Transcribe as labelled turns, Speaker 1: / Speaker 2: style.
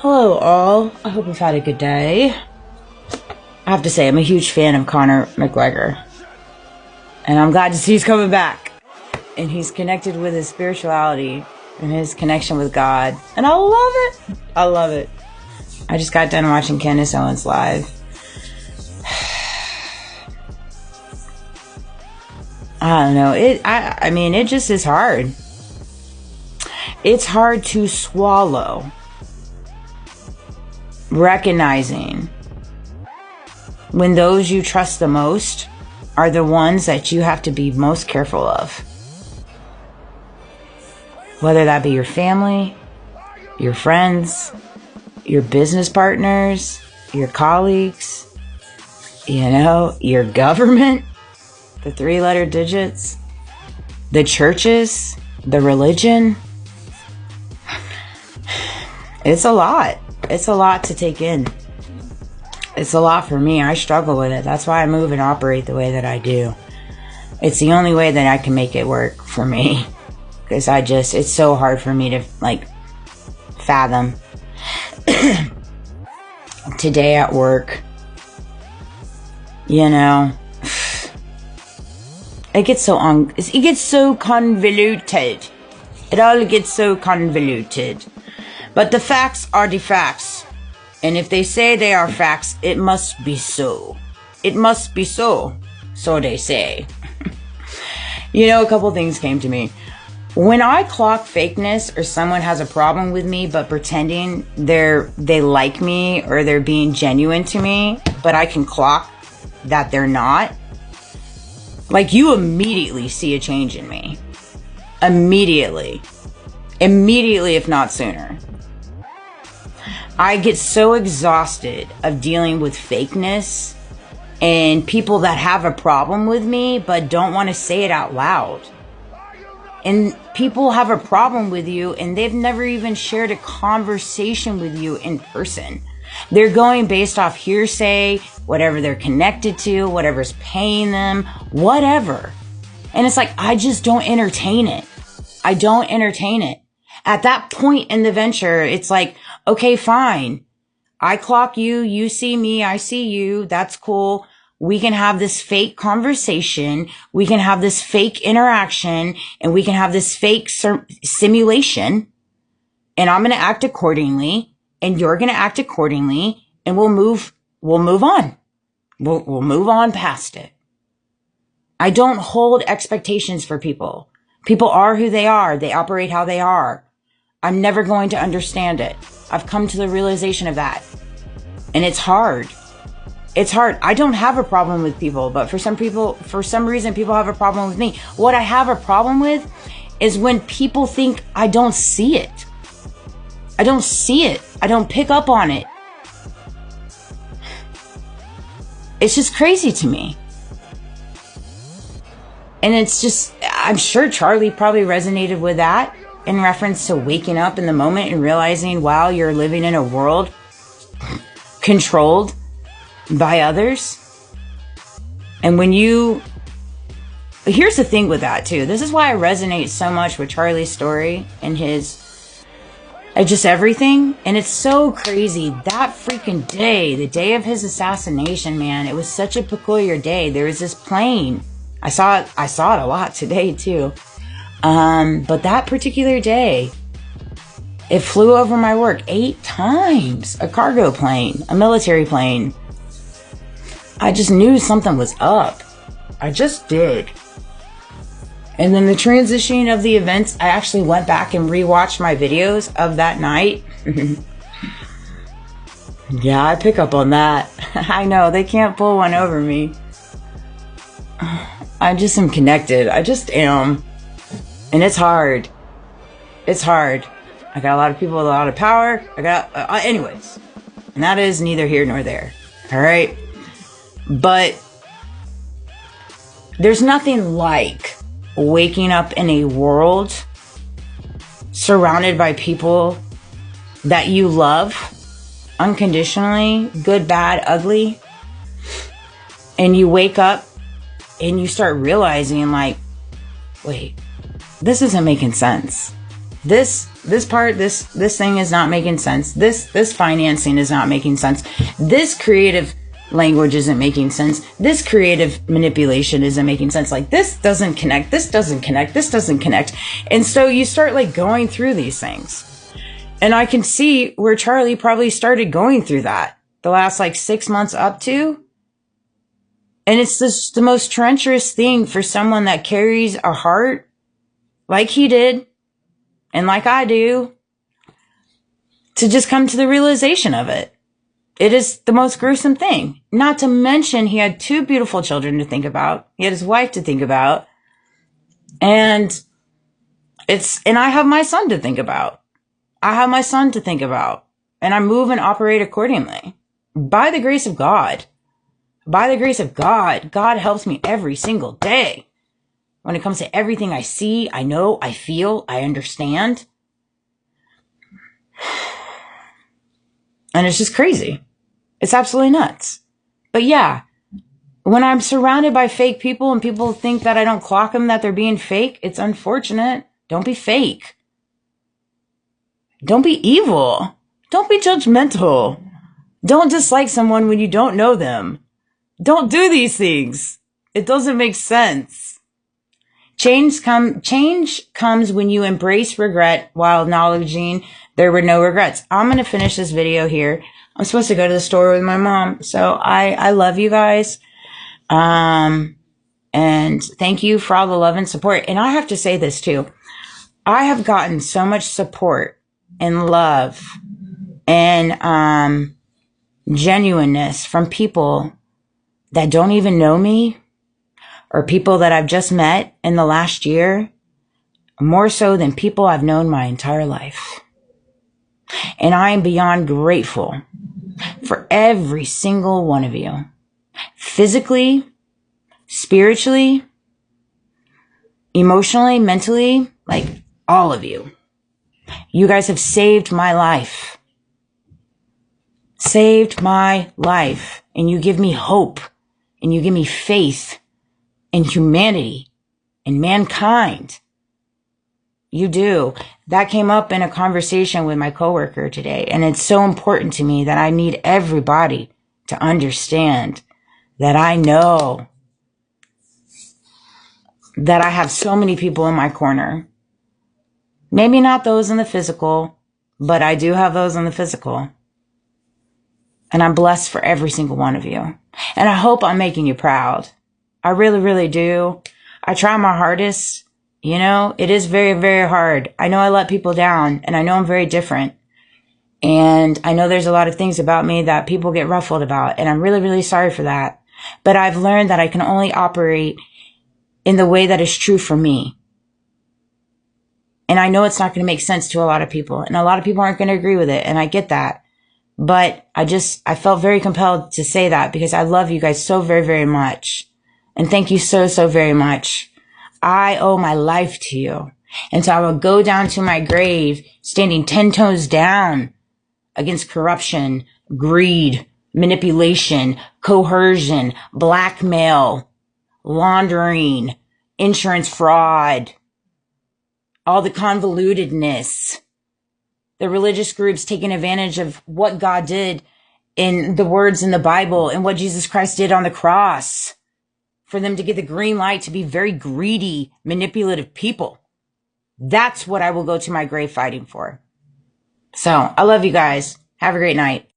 Speaker 1: Hello all, I hope you've had a good day. I have to say, I'm a huge fan of Conor McGregor. And I'm glad to see he's coming back. And he's connected with his spirituality and his connection with God. And I love it. I love it. I just got done watching Candace Owens live. I don't know. I mean, it just is hard. It's hard to swallow. Recognizing when those you trust the most are the ones that you have to be most careful of. Whether that be your family, your friends, your business partners, your colleagues, your government, the 3-letter digits, the churches, the religion. It's a lot. It's a lot to take in. It's a lot for me. I struggle with it. That's why I move and operate the way that I do. It's the only way that I can make it work for me. Because it's so hard for me to, fathom. Today at work, it gets so convoluted. It all gets so convoluted. But the facts are the facts. And if they say they are facts, it must be so. It must be so. So they say. A couple things came to me. When I clock fakeness or someone has a problem with me but pretending they like me or they're being genuine to me, but I can clock that they're not, you immediately see a change in me. Immediately, if not sooner. I get so exhausted of dealing with fakeness and people that have a problem with me but don't want to say it out loud. And people have a problem with you and they've never even shared a conversation with you in person. They're going based off hearsay, whatever they're connected to, whatever's paying them, whatever. And it's I just don't entertain it. I don't entertain it. At that point in the venture, it's okay, fine. I clock you, you see me, I see you, that's cool. We can have this fake conversation, we can have this fake interaction, and we can have this fake simulation, and I'm going to act accordingly, and you're going to act accordingly, and we'll move on. We'll move on past it. I don't hold expectations for people. People are who they are. They operate how they are. I'm never going to understand it. I've come to the realization of that. And it's hard. It's hard. I don't have a problem with people, but for some reason, people have a problem with me. What I have a problem with is when people think I don't see it. I don't see it. I don't pick up on it. It's just crazy to me. And it's just, I'm sure Charlie probably resonated with that in reference to waking up in the moment and realizing, wow, you're living in a world controlled by others. And here's the thing with that too. This is why I resonate so much with Charlie's story and just everything. And it's so crazy. That freaking day, the day of his assassination, man, it was such a peculiar day. There was this plane. I saw it a lot today too. But that particular day, it flew over my work 8 times. A cargo plane, a military plane. I just knew something was up. I just did. And then the transitioning of the events, I actually went back and rewatched my videos of that night. Yeah, I pick up on that. I know, they can't pull one over me. I just am connected. I just am. And it's hard. It's hard. I got a lot of people with a lot of power. Anyways. And that is neither here nor there. All right? But there's nothing like waking up in a world surrounded by people that you love unconditionally, good, bad, ugly. And you wake up and you start realizing wait, this isn't making sense. this thing is not making sense. This financing is not making sense. This creative language isn't making sense. This creative manipulation isn't making sense. Like, this doesn't connect. This doesn't connect. This doesn't connect. And so you start like going through these things. And I can see where Charlie probably started going through that the last like 6 months up to. And it's just the most treacherous thing for someone that carries a heart like he did and like I do to just come to the realization of it. It is the most gruesome thing. Not to mention he had 2 beautiful children to think about. He had his wife to think about. And I have my son to think about. I have my son to think about. And I move and operate accordingly. By the grace of God. By the grace of God, God helps me every single day. When it comes to everything I see, I know, I feel, I understand. And it's just crazy. It's absolutely nuts. But yeah, when I'm surrounded by fake people and people think that I don't clock them, that they're being fake, it's unfortunate. Don't be fake. Don't be evil. Don't be judgmental. Don't dislike someone when you don't know them. Don't do these things. It doesn't make sense. Change comes when you embrace regret while acknowledging there were no regrets. I'm going to finish this video here. I'm supposed to go to the store with my mom. So I love you guys. And thank you for all the love and support. And I have to say this too. I have gotten so much support and love and genuineness from people that don't even know me or people that I've just met in the last year, more so than people I've known my entire life. And I am beyond grateful for every single one of you. Physically, spiritually, emotionally, mentally, like all of you. You guys have saved my life. Saved my life. And you give me hope. And you give me faith in humanity and mankind. You do. That came up in a conversation with my coworker today. And it's so important to me that I need everybody to understand that I know that I have so many people in my corner. Maybe not those in the physical, but I do have those in the physical. And I'm blessed for every single one of you. And I hope I'm making you proud. I really, really do. I try my hardest. You know, it is very, very hard. I know I let people down and I know I'm very different. And I know there's a lot of things about me that people get ruffled about. And I'm really, really sorry for that. But I've learned that I can only operate in the way that is true for me. And I know it's not going to make sense to a lot of people. And a lot of people aren't going to agree with it. And I get that. But I felt very compelled to say that because I love you guys so very, very much. And thank you so, so very much. I owe my life to you. And so I will go down to my grave standing 10 toes down against corruption, greed, manipulation, coercion, blackmail, laundering, insurance fraud, all the convolutedness. The religious groups taking advantage of what God did in the words in the Bible and what Jesus Christ did on the cross for them to get the green light to be very greedy, manipulative people. That's what I will go to my grave fighting for. So I love you guys. Have a great night.